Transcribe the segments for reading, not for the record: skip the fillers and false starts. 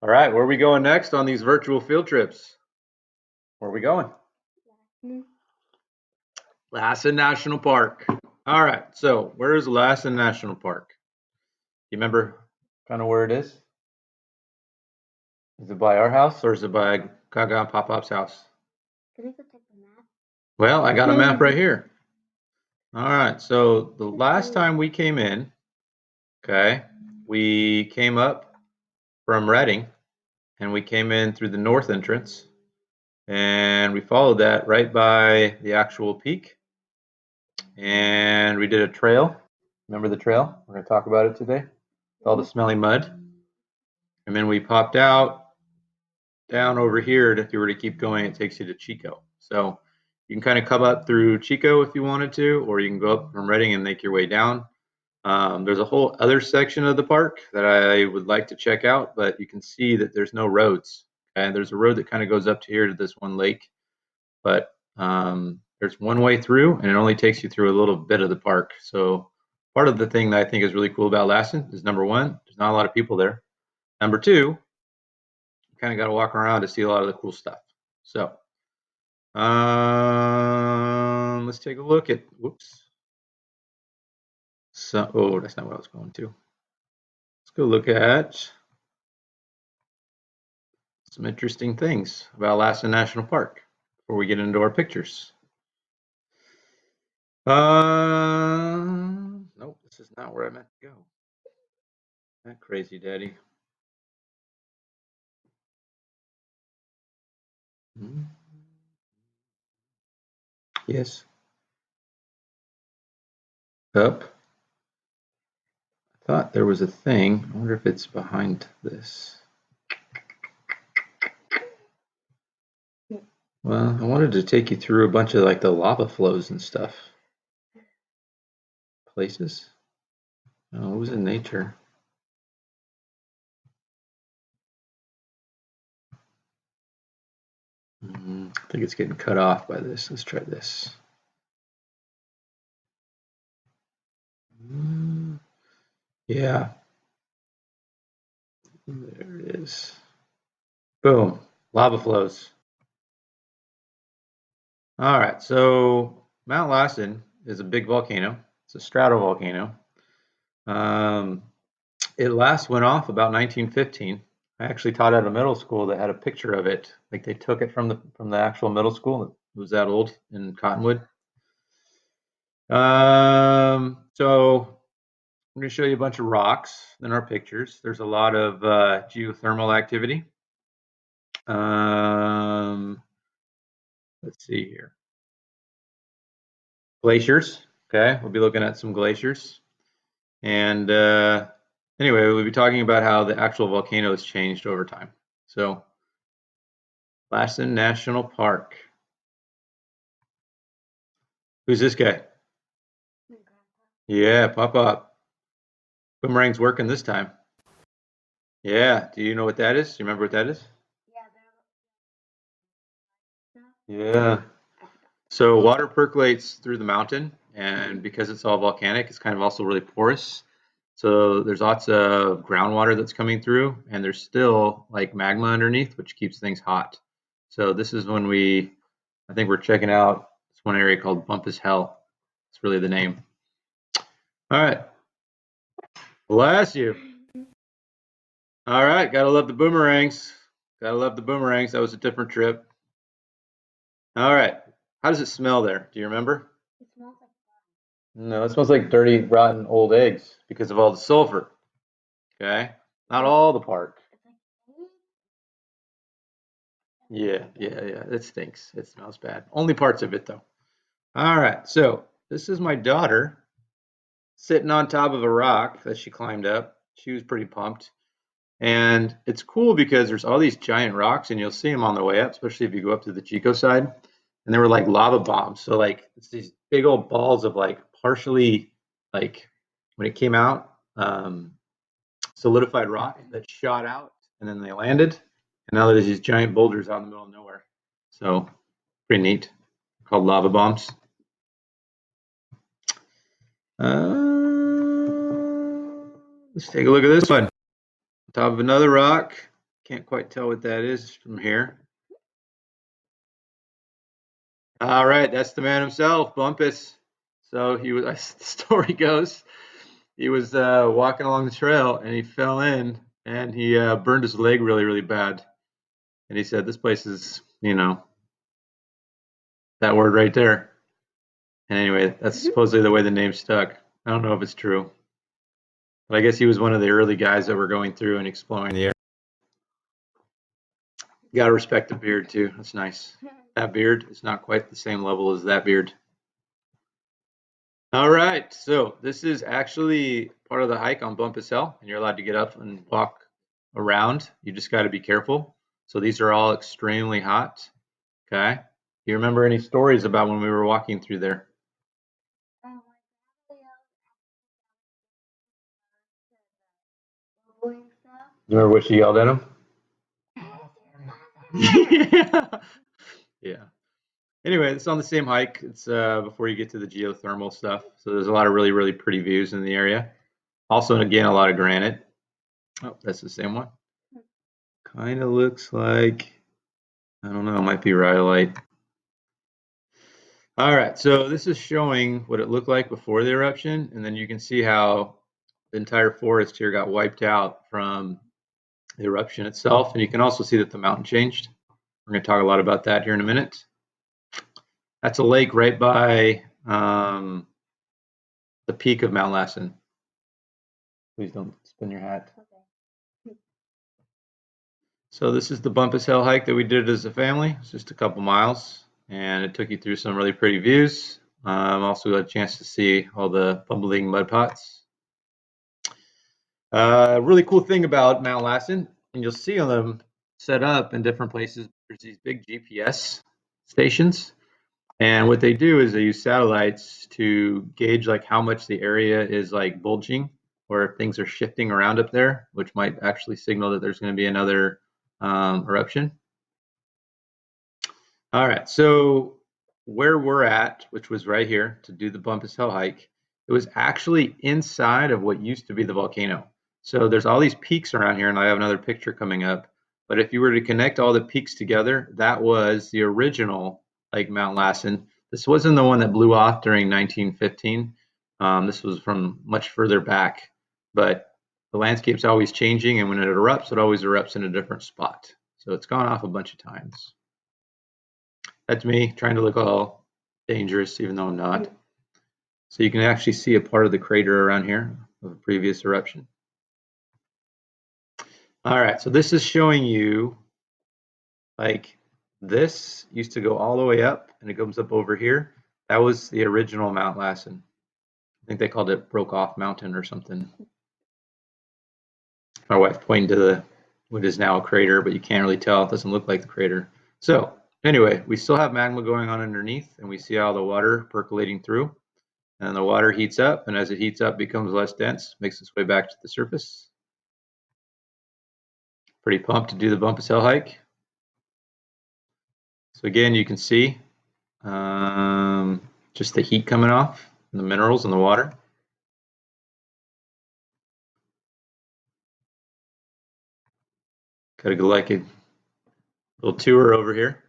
All right, where are we going next on these virtual field trips? Where are we going? Lassen National Park. All right, so where is Lassen National Park? You remember kind of where it is? Is it by our house or is it by Gaga and Pop Pop's house? Can I go take the map? Well, I got a map right here. All right, so the last time we came in, okay, we came up from Reading and we came in through the north entrance and we followed that right by the actual peak and we did a trail. Remember the trail? We're going to talk about it today. All the smelly mud. And then we popped out down over here. And if you were to keep going, it takes you to Chico. So you can kind of come up through Chico if you wanted to, or you can go up from Reading and make your way down. There's a whole other section of the park that I would like to check out, but you can see that there's no roads. And there's a road that kind of goes up to here to this one lake, but there's one way through, and it only takes you through a little bit of the park. So part of the thing that I think is really cool about Lassen is number one, there's not a lot of people there. Number two, you kind of got to walk around to see a lot of the cool stuff. So let's take a look at, whoops. So, oh, that's not what I was going to. Let's go look at some interesting things about Lassen National Park before we get into our pictures. Nope, this is not where I meant to go. That crazy daddy. Yes. Up. I thought there was a thing. I wonder if it's behind this. Well, I wanted to take you through a bunch of like the lava flows and stuff. Places. Oh, it was in nature. I think it's getting cut off by this. Let's try this. Yeah. There it is. Boom. Lava flows. All right. So Mount Lassen is a big volcano. It's a stratovolcano. It last went off about 1915. I actually taught at a middle school that had a picture of it. Like they took it from the actual middle school. It was that old in Cottonwood. So I'm going to show you a bunch of rocks in our pictures. There's a lot of geothermal activity. Let's see here. Glaciers. Okay, we'll be looking at some glaciers. And anyway, we'll be talking about how the actual volcano has changed over time. So Lassen National Park. Who's this guy? Yeah, pop up. Boomerang's working this time. Yeah, do you know what that is? Do you remember what that is? Yeah. So water percolates through the mountain, and because it's all volcanic, it's kind of also really porous. So there's lots of groundwater that's coming through, and there's still like magma underneath, which keeps things hot. So this is when I think we're checking out this one area called Bumpus Hell. It's really the name. All right. Bless you. All right. Gotta love the boomerangs. Gotta love the boomerangs. That was a different trip. All right. How does it smell there? Do you remember? It smells like No, it smells like dirty, rotten old eggs because of all the sulfur. Okay. Not all the park. Yeah. It stinks. It smells bad. Only parts of it, though. All right. So this is my daughter sitting on top of a rock that she climbed up. She was pretty pumped. And it's cool because there's all these giant rocks, and you'll see them on the way up, especially if you go up to the Chico side. And they were like lava bombs. So like it's these big old balls of like partially like when it came out, solidified rock that shot out, and then they landed. And now there's these giant boulders out in the middle of nowhere. So pretty neat. Called lava bombs. Let's take a look at this one. Top of another rock. Can't quite tell what that is from here. All right, that's the man himself, Bumpus. So he was, as the story goes, he was walking along the trail and he fell in and he burned his leg really, really bad. And he said, "This place is, that word right there." And anyway, that's supposedly the way the name stuck. I don't know if it's true, but I guess he was one of the early guys that were going through and exploring the area. You gotta respect the beard too. That's nice. That beard is not quite the same level as that beard. All right, so this is actually part of the hike on Bumpus Hill, and you're allowed to get up and walk around. You just got to be careful. So these are all extremely hot. Okay. Do you remember any stories about when we were walking through there? My grandpa yelled and stuff. You remember what she yelled at him? Yeah. Yeah. Anyway, it's on the same hike. It's before you get to the geothermal stuff. So there's a lot of really, really pretty views in the area. Also, again, a lot of granite. Oh, that's the same one. Kind of looks like, I don't know, it might be rhyolite. All right, so this is showing what it looked like before the eruption, and then you can see how the entire forest here got wiped out from the eruption itself, and you can also see that the mountain changed. We're going to talk a lot about that here in a minute. That's a lake right by the peak of Mount Lassen. Please don't spin your hat. Okay. So this is the Bumpus Hill hike that we did as a family. It's just a couple miles, and it took you through some really pretty views. Also got a chance to see all the bubbling mud pots. Really cool thing about Mount Lassen, and you'll see on them set up in different places. There's these big GPS stations, and what they do is they use satellites to gauge like how much the area is like bulging or if things are shifting around up there, which might actually signal that there's going to be another eruption. All right, so where we're at, which was right here to do the Bumpus Hill hike, it was actually inside of what used to be the volcano. So there's all these peaks around here, and I have another picture coming up. But if you were to connect all the peaks together, that was the original like Mount Lassen. This wasn't the one that blew off during 1915. This was from much further back. But the landscape's always changing, and when it always erupts in a different spot. So it's gone off a bunch of times. That's me trying to look all dangerous, even though I'm not. So you can actually see a part of the crater around here of a previous eruption. All right, so this is showing you like this used to go all the way up and it comes up over here. That was the original Mount Lassen. I think they called it Broke Off Mountain or something. My wife pointed to the what is now a crater, but you can't really tell. It doesn't look like the crater. So anyway, we still have magma going on underneath, and we see all the water percolating through. And the water heats up, and as it heats up, becomes less dense, makes its way back to the surface. Pretty pumped to do the Bumpus Hill hike. So again, you can see just the heat coming off, and the minerals in the water. Got to go like a little tour over here.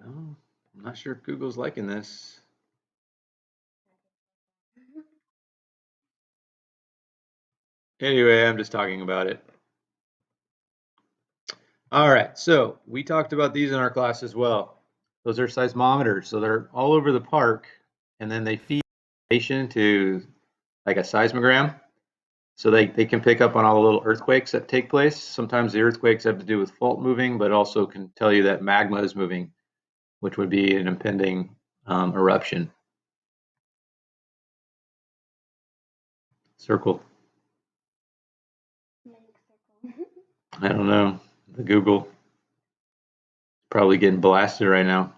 Oh, I'm not sure if Google's liking this. Anyway, I'm just talking about it. All right, so we talked about these in our class as well. Those are seismometers, so they're all over the park, and then they feed information to like a seismogram. So they can pick up on all the little earthquakes that take place. Sometimes the earthquakes have to do with fault moving, but also can tell you that magma is moving, which would be an impending eruption. Circle. I don't know. The Google probably getting blasted right now.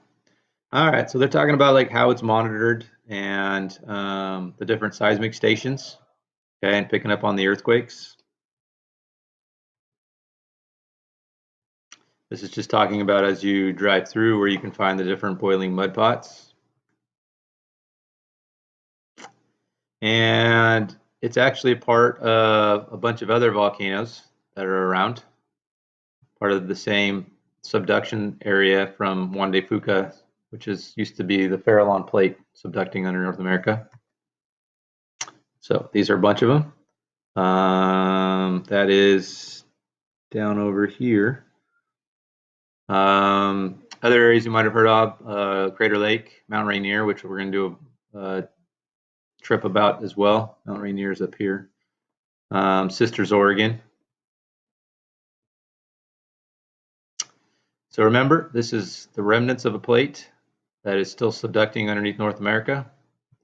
All right, so they're talking about like how it's monitored and the different seismic stations, okay, and picking up on the earthquakes. This is just talking about as you drive through where you can find the different boiling mud pots. And it's actually a part of a bunch of other volcanoes that are around, part of the same subduction area from Juan de Fuca, which used to be the Farallon Plate subducting under North America. So these are a bunch of them. That is down over here. Other areas you might have heard of, Crater Lake, Mount Rainier, which we're going to do a trip about as well. Mount Rainier is up here. Sisters, Oregon. So remember, this is the remnants of a plate that is still subducting underneath North America.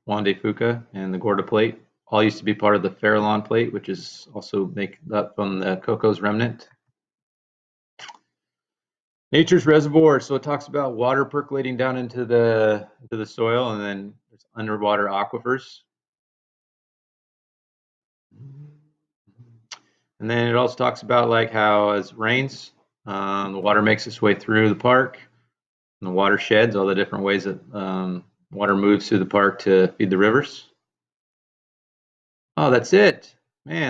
Juan de Fuca and the Gorda Plate all used to be part of the Farallon Plate, which is also made up from the Cocos remnant. Nature's reservoir. So it talks about water percolating down into the soil, and then there's underwater aquifers. And then it also talks about like how as it rains, the water makes its way through the park, and the water sheds, all the different ways that water moves through the park to feed the rivers. Oh, that's it.